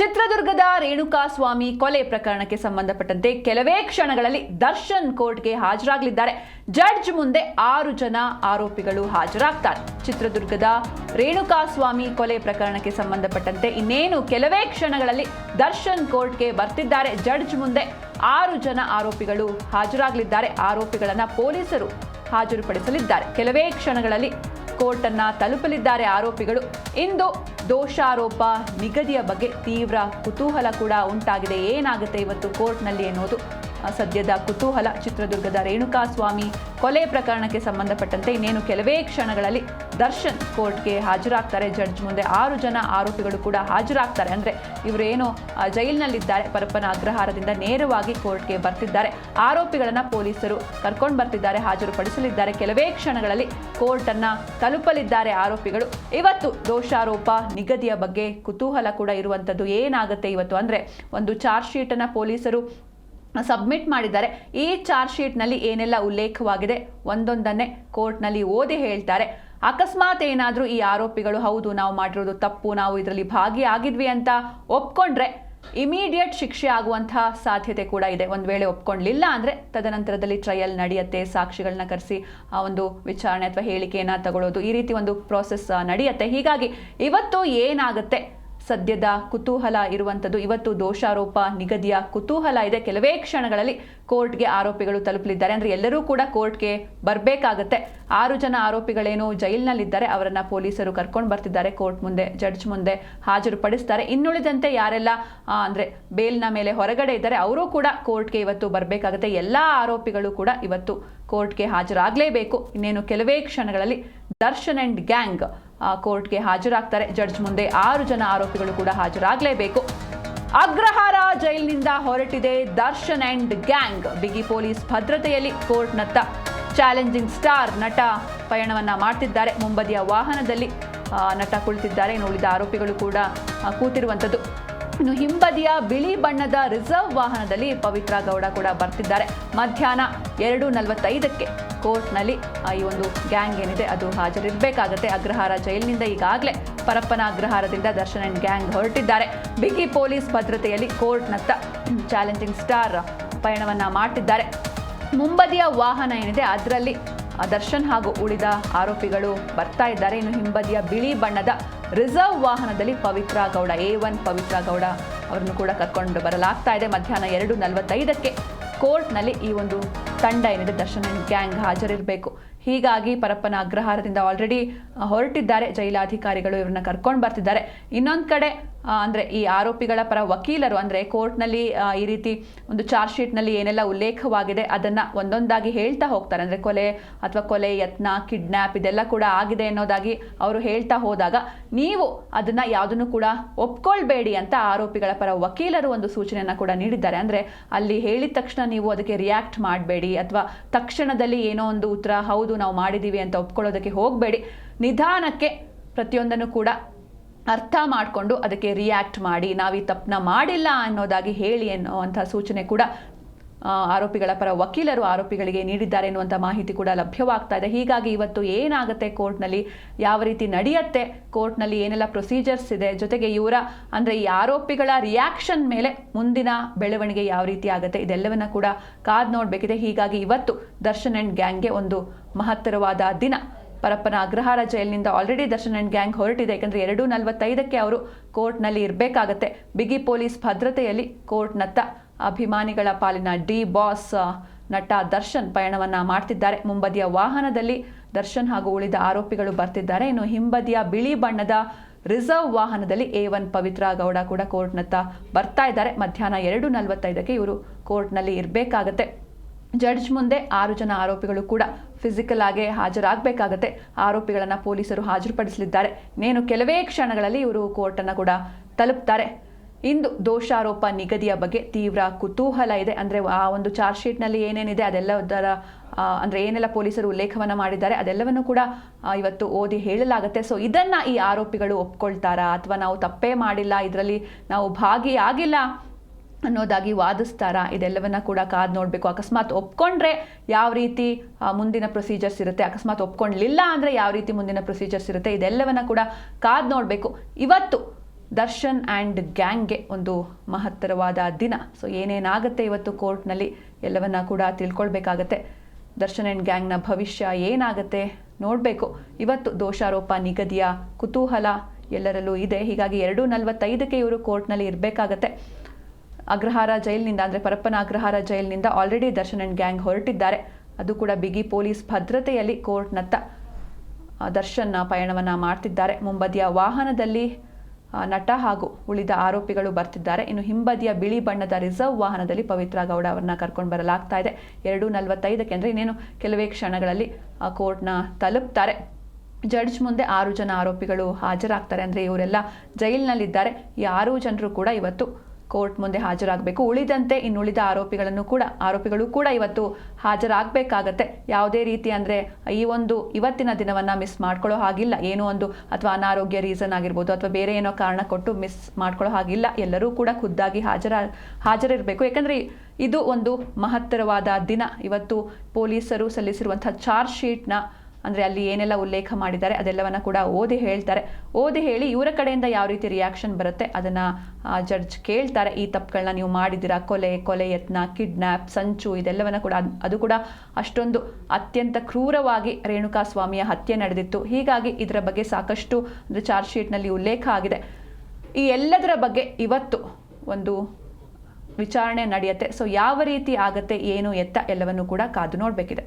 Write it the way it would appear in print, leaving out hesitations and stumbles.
ಚಿತ್ರದುರ್ಗದ ರೇಣುಕಾಸ್ವಾಮಿ ಕೊಲೆ ಪ್ರಕರಣಕ್ಕೆ ಸಂಬಂಧಪಟ್ಟಂತೆ ಕೆಲವೇ ಕ್ಷಣಗಳಲ್ಲಿ ದರ್ಶನ್ ಕೋರ್ಟ್ಗೆ ಹಾಜರಾಗಲಿದ್ದಾರೆ. ಜಡ್ಜ್ ಮುಂದೆ 6 ಜನ ಆರೋಪಿಗಳು ಹಾಜರಾಗ್ತಾರೆ. ಚಿತ್ರದುರ್ಗದ ರೇಣುಕಾಸ್ವಾಮಿ ಕೊಲೆ ಪ್ರಕರಣಕ್ಕೆ ಸಂಬಂಧಪಟ್ಟಂತೆ ಇನ್ನೇನು ಕೆಲವೇ ಕ್ಷಣಗಳಲ್ಲಿ ದರ್ಶನ್ ಕೋರ್ಟ್ಗೆ ಬರ್ತಿದ್ದಾರೆ. ಜಡ್ಜ್ ಮುಂದೆ 6 ಜನ ಆರೋಪಿಗಳು ಹಾಜರಾಗಲಿದ್ದಾರೆ. ಆರೋಪಿಗಳನ್ನ ಪೊಲೀಸರು ಹಾಜರುಪಡಿಸಲಿದ್ದಾರೆ. ಕೆಲವೇ ಕ್ಷಣಗಳಲ್ಲಿ ಕೋರ್ಟ್ ಅನ್ನ ತಲುಪಲಿದ್ದಾರೆ ಆರೋಪಿಗಳು. ಇಂದು ದೋಷಾರೋಪ ನಿಗದಿಯ ಬಗ್ಗೆ ತೀವ್ರ ಕುತೂಹಲ ಕೂಡ ಉಂಟಾಗಿದೆ. ಏನಾಗುತ್ತೆ ಇವತ್ತು ಕೋರ್ಟ್ನಲ್ಲಿ ಎನ್ನುವುದು ಸದ್ಯದ ಕುತೂಹಲ. ಚಿತ್ರದುರ್ಗದ ರೇಣುಕಾಸ್ವಾಮಿ ಕೊಲೆ ಪ್ರಕರಣಕ್ಕೆ ಸಂಬಂಧಪಟ್ಟಂತೆ ಇನ್ನೇನು ಕೆಲವೇ ಕ್ಷಣಗಳಲ್ಲಿ ದರ್ಶನ್ ಕೋರ್ಟ್ಗೆ ಹಾಜರಾಗ್ತಾರೆ. ಜಡ್ಜ್ ಮುಂದೆ 6 ಜನ ಆರೋಪಿಗಳು ಕೂಡ ಹಾಜರಾಗ್ತಾರೆ. ಅಂದರೆ ಇವರೇನು ಜೈಲಿನಲ್ಲಿದ್ದಾರೆ, ಪರಪ್ಪನ ಅಗ್ರಹಾರದಿಂದ ನೇರವಾಗಿ ಕೋರ್ಟ್ಗೆ ಬರ್ತಿದ್ದಾರೆ. ಆರೋಪಿಗಳನ್ನ ಪೊಲೀಸರು ಕರ್ಕೊಂಡು ಬರ್ತಿದ್ದಾರೆ, ಹಾಜರುಪಡಿಸಲಿದ್ದಾರೆ. ಕೆಲವೇ ಕ್ಷಣಗಳಲ್ಲಿ ಕೋರ್ಟ್ ಅನ್ನ ತಲುಪಲಿದ್ದಾರೆ ಆರೋಪಿಗಳು. ಇವತ್ತು ದೋಷಾರೋಪ ನಿಗದಿಯ ಬಗ್ಗೆ ಕುತೂಹಲ ಕೂಡ ಇರುವಂಥದ್ದು. ಏನಾಗುತ್ತೆ ಇವತ್ತು ಅಂದರೆ ಒಂದು ಚಾರ್ಜ್ ಶೀಟ್ ಅನ್ನ ಪೊಲೀಸರು ಸಬ್ಮಿಟ್ ಮಾಡಿದ್ದಾರೆ. ಈ ಚಾರ್ಜ್ ಶೀಟ್ನಲ್ಲಿ ಏನೆಲ್ಲ ಉಲ್ಲೇಖವಾಗಿದೆ ಒಂದೊಂದನ್ನೇ ಕೋರ್ಟ್ನಲ್ಲಿ ಓದಿ ಹೇಳ್ತಾರೆ. ಅಕಸ್ಮಾತ್ ಏನಾದರೂ ಈ ಆರೋಪಿಗಳು ಹೌದು ನಾವು ಮಾಡಿರೋದು ತಪ್ಪು, ನಾವು ಇದರಲ್ಲಿ ಭಾಗಿಯಾಗಿದ್ವಿ ಅಂತ ಒಪ್ಕೊಂಡ್ರೆ ಇಮಿಡಿಯೇಟ್ ಶಿಕ್ಷೆ ಆಗುವಂತಹ ಸಾಧ್ಯತೆ ಕೂಡ ಇದೆ. ಒಂದು ವೇಳೆ ಒಪ್ಕೊಳ್ಳಿಲ್ಲ ಅಂದರೆ ತದನಂತರದಲ್ಲಿ ಟ್ರಯಲ್ ನಡೆಯುತ್ತೆ. ಸಾಕ್ಷಿಗಳನ್ನ ಕರೆಸಿ ಆ ಒಂದು ವಿಚಾರಣೆ ಅಥವಾ ಹೇಳಿಕೆಯನ್ನು ತಗೊಳ್ಳೋದು, ಈ ರೀತಿ ಒಂದು ಪ್ರೋಸೆಸ್ ನಡೆಯುತ್ತೆ. ಹೀಗಾಗಿ ಇವತ್ತು ಏನಾಗುತ್ತೆ ಸದ್ಯದ ಕುತೂಹಲ ಇರುವಂಥದ್ದು. ಇವತ್ತು ದೋಷಾರೋಪ ನಿಗದಿಯ ಕುತೂಹಲ ಇದೆ. ಕೆಲವೇ ಕ್ಷಣಗಳಲ್ಲಿ ಕೋರ್ಟ್ಗೆ ಆರೋಪಿಗಳು ತಲುಪಲಿದ್ದಾರೆ. ಅಂದರೆ ಎಲ್ಲರೂ ಕೂಡ ಕೋರ್ಟ್ಗೆ ಬರಬೇಕಾಗತ್ತೆ. 6 ಜನ ಆರೋಪಿಗಳೇನು ಜೈಲಿನಲ್ಲಿದ್ದಾರೆ ಅವರನ್ನ ಪೊಲೀಸರು ಕರ್ಕೊಂಡು ಬರ್ತಿದ್ದಾರೆ. ಕೋರ್ಟ್ ಮುಂದೆ ಜಡ್ಜ್ ಮುಂದೆ ಹಾಜರುಪಡಿಸ್ತಾರೆ. ಇನ್ನುಳಿದಂತೆ ಯಾರೆಲ್ಲ ಅಂದರೆ ಬೇಲ್ನ ಮೇಲೆ ಹೊರಗಡೆ ಇದ್ದಾರೆ ಅವರು ಕೂಡ ಕೋರ್ಟ್ಗೆ ಇವತ್ತು ಬರಬೇಕಾಗತ್ತೆ. ಎಲ್ಲ ಆರೋಪಿಗಳು ಕೂಡ ಇವತ್ತು ಕೋರ್ಟ್ಗೆ ಹಾಜರಾಗಲೇಬೇಕು. ಇನ್ನೇನು ಕೆಲವೇ ಕ್ಷಣಗಳಲ್ಲಿ ದರ್ಶನ್ ಅಂಡ್ ಗ್ಯಾಂಗ್ ಕೋರ್ಟ್ಗೆ ಹಾಜರಾಗ್ತಾರೆ. ಜಡ್ಜ್ ಮುಂದೆ 6 ಜನ ಆರೋಪಿಗಳು ಕೂಡ ಹಾಜರಾಗಲೇಬೇಕು. ಅಗ್ರಹಾರ ಜೈಲಿನಿಂದ ಹೊರಟಿದೆ ದರ್ಶನ್ ಅಂಡ್ ಗ್ಯಾಂಗ್. ಬಿಗಿ ಪೊಲೀಸ್ ಭದ್ರತೆಯಲ್ಲಿ ಕೋರ್ಟ್ನತ್ತ ಚಾಲೆಂಜಿಂಗ್ ಸ್ಟಾರ್ ನಟ ಪಯಣವನ್ನ ಮಾಡ್ತಿದ್ದಾರೆ. ಮುಂಬದಿಯ ವಾಹನದಲ್ಲಿ ನಟ ಕುಳಿತಿದ್ದಾರೆ. ಇನ್ನು ಉಳಿದ ಆರೋಪಿಗಳು ಕೂಡ ಕೂತಿರುವಂಥದ್ದು. ಇನ್ನು ಹಿಂಬದಿಯ ಬಿಳಿ ಬಣ್ಣದ ರಿಸರ್ವ್ ವಾಹನದಲ್ಲಿ ಪವಿತ್ರ ಗೌಡ ಕೂಡ ಬರ್ತಿದ್ದಾರೆ. ಮಧ್ಯಾಹ್ನ 2:45ಕ್ಕೆ ಕೋರ್ಟ್ನಲ್ಲಿ ಈ ಒಂದು ಗ್ಯಾಂಗ್ ಏನಿದೆ ಅದು ಹಾಜರಿರಬೇಕಾಗತ್ತೆ. ಅಗ್ರಹಾರ ಜೈಲಿನಿಂದ ಈಗಾಗಲೇ ಪರಪ್ಪನ ಅಗ್ರಹಾರದಿಂದ ದರ್ಶನ್ ಅಂಡ್ ಗ್ಯಾಂಗ್ ಹೊರಟಿದ್ದಾರೆ. ಬಿಗಿ ಪೊಲೀಸ್ ಭದ್ರತೆಯಲ್ಲಿ ಕೋರ್ಟ್ನತ್ತ ಚಾಲೆಂಜಿಂಗ್ ಸ್ಟಾರ್ ಪಯಣವನ್ನ ಮಾಡ್ತಿದ್ದಾರೆ. ಮುಂಬದಿಯ ವಾಹನ ಏನಿದೆ ಅದರಲ್ಲಿ ದರ್ಶನ್ ಹಾಗೂ ಉಳಿದ ಆರೋಪಿಗಳು ಬರ್ತಾ ಇದ್ದಾರೆ. ಇನ್ನು ಹಿಂಬದಿಯ ಬಿಳಿ ಬಣ್ಣದ ರಿಸರ್ವ್ ವಾಹನದಲ್ಲಿ ಪವಿತ್ರ ಗೌಡ A1 ಪವಿತ್ರ ಗೌಡ ಅವರನ್ನು ಕೂಡ ಕರ್ಕೊಂಡು ಬರಲಾಗ್ತಾ ಇದೆ. ಮಧ್ಯಾಹ್ನ 2:45ಕ್ಕೆ ಕೋರ್ಟ್ನಲ್ಲಿ ಈ ಒಂದು ತಂಡ ಏನಿದೆ ದರ್ಶನ್ ಅಂಡ್ ಗ್ಯಾಂಗ್ ಹಾಜರಿರಬೇಕು. ಹೀಗಾಗಿ ಪರಪ್ಪನ ಅಗ್ರಹಾರದಿಂದ ಆಲ್ರೆಡಿ ಹೊರಟಿದ್ದಾರೆ ಜೈಲಾಧಿಕಾರಿಗಳು, ಇವ್ರನ್ನ ಕರ್ಕೊಂಡು ಬರ್ತಿದ್ದಾರೆ. ಇನ್ನೊಂದು ಕಡೆ ಅಂದರೆ ಈ ಆರೋಪಿಗಳ ಪರ ವಕೀಲರು ಅಂದರೆ ಕೋರ್ಟ್ನಲ್ಲಿ ಈ ರೀತಿ ಒಂದು ಚಾರ್ಜ್ ಶೀಟ್ನಲ್ಲಿ ಏನೆಲ್ಲ ಉಲ್ಲೇಖವಾಗಿದೆ ಅದನ್ನು ಒಂದೊಂದಾಗಿ ಹೇಳ್ತಾ ಹೋಗ್ತಾರೆ. ಅಂದರೆ ಕೊಲೆ ಯತ್ನ, ಕಿಡ್ನ್ಯಾಪ್ ಇದೆಲ್ಲ ಕೂಡ ಆಗಿದೆ ಅನ್ನೋದಾಗಿ ಅವರು ಹೇಳ್ತಾ ಹೋದಾಗ ನೀವು ಅದನ್ನು ಯಾವುದನ್ನು ಕೂಡ ಒಪ್ಕೊಳ್ಬೇಡಿ ಅಂತ ಆರೋಪಿಗಳ ಪರ ವಕೀಲರು ಒಂದು ಸೂಚನೆಯನ್ನು ಕೂಡ ನೀಡಿದ್ದಾರೆ. ಅಂದರೆ ಅಲ್ಲಿ ಹೇಳಿದ ತಕ್ಷಣ ನೀವು ಅದಕ್ಕೆ ರಿಯಾಕ್ಟ್ ಮಾಡಬೇಡಿ ಅಥವಾ ತಕ್ಷಣದಲ್ಲಿ ಏನೋ ಒಂದು ಉತ್ತರ ಹೌದು ನಾವು ಮಾಡಿದ್ದೀವಿ ಅಂತ ಒಪ್ಕೊಳ್ಳೋದಕ್ಕೆ ಹೋಗಬೇಡಿ. ನಿಧಾನಕ್ಕೆ ಪ್ರತಿಯೊಂದನ್ನು ಕೂಡ ಅರ್ಥ ಮಾಡಿಕೊಂಡು ಅದಕ್ಕೆ ರಿಯಾಕ್ಟ್ ಮಾಡಿ, ನಾವು ಈ ತಪ್ಪನ್ನ ಮಾಡಿಲ್ಲ ಅನ್ನೋದಾಗಿ ಹೇಳಿ ಅನ್ನುವಂಥ ಸೂಚನೆ ಕೂಡ ಆರೋಪಿಗಳ ಪರ ವಕೀಲರು ಆರೋಪಿಗಳಿಗೆ ನೀಡಿದ್ದಾರೆ ಎನ್ನುವಂಥ ಮಾಹಿತಿ ಕೂಡ ಲಭ್ಯವಾಗ್ತಾ ಇದೆ. ಹೀಗಾಗಿ ಇವತ್ತು ಏನಾಗುತ್ತೆ ಕೋರ್ಟ್ನಲ್ಲಿ, ಯಾವ ರೀತಿ ನಡೆಯುತ್ತೆ ಕೋರ್ಟ್ನಲ್ಲಿ, ಏನೆಲ್ಲ ಪ್ರೊಸೀಜರ್ಸ್ ಇದೆ, ಜೊತೆಗೆ ಇವರ ಅಂದರೆ ಈ ಆರೋಪಿಗಳ ರಿಯಾಕ್ಷನ್ ಮೇಲೆ ಮುಂದಿನ ಬೆಳವಣಿಗೆ ಯಾವ ರೀತಿ ಆಗುತ್ತೆ ಇದೆಲ್ಲವನ್ನ ಕೂಡ ಕಾದು ನೋಡಬೇಕಿದೆ. ಹೀಗಾಗಿ ಇವತ್ತು ದರ್ಶನ್ ಅಂಡ್ ಗ್ಯಾಂಗ್ಗೆ ಒಂದು ಮಹತ್ತರವಾದ ದಿನ. ಪರಪ್ಪನ ಅಗ್ರಹಾರ ಜೈಲಿನಿಂದ ಆಲ್ರೆಡಿ ದರ್ಶನ್ ಅಂಡ್ ಗ್ಯಾಂಗ್ ಹೊರಟಿದೆ. ಯಾಕಂದರೆ 2:45ಕ್ಕೆ ಅವರು ಕೋರ್ಟ್ನಲ್ಲಿ ಇರಬೇಕಾಗತ್ತೆ. ಬಿಗಿ ಪೊಲೀಸ್ ಭದ್ರತೆಯಲ್ಲಿ ಕೋರ್ಟ್ನತ್ತ ಅಭಿಮಾನಿಗಳ ಪಾಲಿನ ಡಿ ಬಾಸ್ ನಟ ದರ್ಶನ್ ಪಯಣವನ್ನ ಮಾಡ್ತಿದ್ದಾರೆ. ಮುಂಬದಿಯ ವಾಹನದಲ್ಲಿ ದರ್ಶನ್ ಹಾಗೂ ಉಳಿದ ಆರೋಪಿಗಳು ಬರ್ತಿದ್ದಾರೆ. ಇನ್ನು ಹಿಂಬದಿಯ ಬಿಳಿ ಬಣ್ಣದ ರಿಸರ್ವ್ ವಾಹನದಲ್ಲಿ A1 ಪವಿತ್ರ ಗೌಡ ಕೂಡ ಕೋರ್ಟ್ನತ್ತ ಬರ್ತಾ ಇದ್ದಾರೆ. ಮಧ್ಯಾಹ್ನ 2:45ಕ್ಕೆ ಇವರು ಕೋರ್ಟ್ನಲ್ಲಿ ಇರಬೇಕಾಗತ್ತೆ. ಜಡ್ಜ್ ಮುಂದೆ 6 ಜನ ಆರೋಪಿಗಳು ಕೂಡ ಫಿಸಿಕಲ್ ಆಗಿ ಹಾಜರಾಗಬೇಕಾಗತ್ತೆ. ಆರೋಪಿಗಳನ್ನು ಪೊಲೀಸರು ಹಾಜರುಪಡಿಸಲಿದ್ದಾರೆ. ಇನ್ನೇನು ಕೆಲವೇ ಕ್ಷಣಗಳಲ್ಲಿ ಇವರು ಕೋರ್ಟನ್ನು ಕೂಡ ತಲುಪ್ತಾರೆ. ಇಂದು ದೋಷಾರೋಪ ನಿಗದಿಯ ಬಗ್ಗೆ ತೀವ್ರ ಕುತೂಹಲ ಇದೆ. ಅಂದರೆ ಆ ಒಂದು ಚಾರ್ಜ್ ಶೀಟ್ನಲ್ಲಿ ಏನೇನಿದೆ ಅದೆಲ್ಲದರ ಅಂದರೆ ಏನೆಲ್ಲ ಪೊಲೀಸರು ಉಲ್ಲೇಖವನ್ನು ಮಾಡಿದ್ದಾರೆ ಅದೆಲ್ಲವನ್ನು ಕೂಡ ಇವತ್ತು ಓದಿ ಹೇಳಲಾಗುತ್ತೆ. ಸೊ ಇದನ್ನು ಈ ಆರೋಪಿಗಳು ಒಪ್ಕೊಳ್ತಾರಾ ಅಥವಾ ನಾವು ತಪ್ಪೇ ಮಾಡಿಲ್ಲ, ಇದರಲ್ಲಿ ನಾವು ಭಾಗಿಯಾಗಿಲ್ಲ ಅನ್ನೋದಾಗಿ ವಾದಿಸ್ತಾರಾ, ಇದೆಲ್ಲವನ್ನ ಕೂಡ ಕಾದು ನೋಡಬೇಕು. ಅಕಸ್ಮಾತ್ ಒಪ್ಕೊಂಡ್ರೆ ಯಾವ ರೀತಿ ಮುಂದಿನ ಪ್ರೊಸೀಜರ್ಸ್ ಇರುತ್ತೆ, ಅಕಸ್ಮಾತ್ ಒಪ್ಕೊಳ್ಳಿಲ್ಲ ಅಂದರೆ ಯಾವ ರೀತಿ ಮುಂದಿನ ಪ್ರೊಸೀಜರ್ಸ್ ಇರುತ್ತೆ, ಇದೆಲ್ಲವನ್ನ ಕೂಡ ಕಾದು ನೋಡಬೇಕು. ಇವತ್ತು ದರ್ಶನ್ ಆ್ಯಂಡ್ ಗ್ಯಾಂಗ್ಗೆ ಒಂದು ಮಹತ್ತರವಾದ ದಿನ. ಸೊ ಏನೇನಾಗುತ್ತೆ ಇವತ್ತು ಕೋರ್ಟ್ನಲ್ಲಿ ಎಲ್ಲವನ್ನ ಕೂಡ ತಿಳ್ಕೊಳ್ಬೇಕಾಗತ್ತೆ. ದರ್ಶನ್ ಆ್ಯಂಡ್ ಗ್ಯಾಂಗ್ನ ಭವಿಷ್ಯ ಏನಾಗುತ್ತೆ ನೋಡಬೇಕು. ಇವತ್ತು ದೋಷಾರೋಪ ನಿಗದಿಯ ಕುತೂಹಲ ಎಲ್ಲರಲ್ಲೂ ಇದೆ. ಹೀಗಾಗಿ 2:45ಕ್ಕೆ ಇವರು ಕೋರ್ಟ್ನಲ್ಲಿ ಇರಬೇಕಾಗತ್ತೆ. ಅಗ್ರಹಾರ ಜೈಲಿನಿಂದ ಅಂದರೆ ಪರಪ್ಪನ ಅಗ್ರಹಾರ ಜೈಲಿನಿಂದ ಆಲ್ರೆಡಿ ದರ್ಶನ್ ಆ್ಯಂಡ್ ಗ್ಯಾಂಗ್ ಹೊರಟಿದ್ದಾರೆ. ಅದು ಕೂಡ ಬಿಗಿ ಪೊಲೀಸ್ ಭದ್ರತೆಯಲ್ಲಿ ಕೋರ್ಟ್ನತ್ತ ದರ್ಶನ್ ಪಯಣವನ್ನು ಮಾಡ್ತಿದ್ದಾರೆ. ಮುಂಬದಿಯ ವಾಹನದಲ್ಲಿ ನಟ ಹಾಗೂ ಉಳಿದ ಆರೋಪಿಗಳು ಬರ್ತಿದ್ದಾರೆ. ಇನ್ನು ಹಿಂಬದಿಯ ಬಿಳಿ ಬಣ್ಣದ ರಿಸರ್ವ್ ವಾಹನದಲ್ಲಿ ಪವಿತ್ರ ಗೌಡ ಅವರನ್ನ ಕರ್ಕೊಂಡು ಬರಲಾಗ್ತಾ ಇದೆ. 2:45ಕ್ಕೆ ಅಂದರೆ ಇನ್ನೇನು ಕೆಲವೇ ಕ್ಷಣಗಳಲ್ಲಿ ಕೋರ್ಟ್ನ ತಲುಪ್ತಾರೆ. ಜಡ್ಜ್ ಮುಂದೆ 6 ಜನ ಆರೋಪಿಗಳು ಹಾಜರಾಗ್ತಾರೆ. ಅಂದರೆ ಇವರೆಲ್ಲ ಜೈಲಿನಲ್ಲಿದ್ದಾರೆ. ಈ 6 ಜನರು ಕೂಡ ಇವತ್ತು ಕೋರ್ಟ್ ಮುಂದೆ ಹಾಜರಾಗಬೇಕು. ಉಳಿದಂತೆ ಇನ್ನುಳಿದ ಆರೋಪಿಗಳು ಕೂಡ ಇವತ್ತು ಹಾಜರಾಗಬೇಕಾಗತ್ತೆ. ಯಾವುದೇ ರೀತಿ ಅಂದರೆ ಇವತ್ತಿನ ದಿನವನ್ನು ಮಿಸ್ ಮಾಡ್ಕೊಳ್ಳೋ ಹಾಗಿಲ್ಲ. ಏನೋ ಒಂದು ಅಥವಾ ಅನಾರೋಗ್ಯ ರೀಸನ್ ಆಗಿರ್ಬೋದು ಅಥವಾ ಬೇರೆ ಏನೋ ಕಾರಣ ಕೊಟ್ಟು ಮಿಸ್ ಮಾಡ್ಕೊಳ್ಳೋ ಹಾಗಿಲ್ಲ. ಎಲ್ಲರೂ ಕೂಡ ಖುದ್ದಾಗಿ ಹಾಜರಿರಬೇಕು. ಯಾಕಂದರೆ ಇದು ಒಂದು ಮಹತ್ತರವಾದ ದಿನ. ಇವತ್ತು ಪೊಲೀಸರು ಸಲ್ಲಿಸಿರುವಂಥ ಚಾರ್ಜ್ ಶೀಟ್ನ ಅಂದರೆ ಅಲ್ಲಿ ಏನೆಲ್ಲ ಉಲ್ಲೇಖ ಮಾಡಿದ್ದಾರೆ ಅದೆಲ್ಲವನ್ನ ಕೂಡ ಓದಿ ಹೇಳಿ ಇವರ ಕಡೆಯಿಂದ ಯಾವ ರೀತಿ ರಿಯಾಕ್ಷನ್ ಬರುತ್ತೆ ಅದನ್ನು ಜಡ್ಜ್ ಕೇಳ್ತಾರೆ. ಈ ತಪ್ಪುಗಳನ್ನ ನೀವು ಮಾಡಿದ್ದೀರಾ, ಕೊಲೆ ಯತ್ನ, ಕಿಡ್ನ್ಯಾಪ್, ಸಂಚು, ಇದೆಲ್ಲವನ್ನ ಕೂಡ ಅದು ಕೂಡ ಅಷ್ಟೊಂದು ಅತ್ಯಂತ ಕ್ರೂರವಾಗಿ ರೇಣುಕಾಸ್ವಾಮಿಯ ಹತ್ಯೆ ನಡೆದಿತ್ತು. ಹೀಗಾಗಿ ಇದರ ಬಗ್ಗೆ ಸಾಕಷ್ಟು ಅಂದರೆ ಚಾರ್ಜ್ ಶೀಟ್ನಲ್ಲಿ ಉಲ್ಲೇಖ ಆಗಿದೆ. ಈ ಎಲ್ಲದರ ಬಗ್ಗೆ ಇವತ್ತು ಒಂದು ವಿಚಾರಣೆ ನಡೆಯುತ್ತೆ. ಸೊ ಯಾವ ರೀತಿ ಆಗುತ್ತೆ ಏನು ಎತ್ತ ಎಲ್ಲವನ್ನು ಕೂಡ ಕಾದು ನೋಡಬೇಕಿದೆ.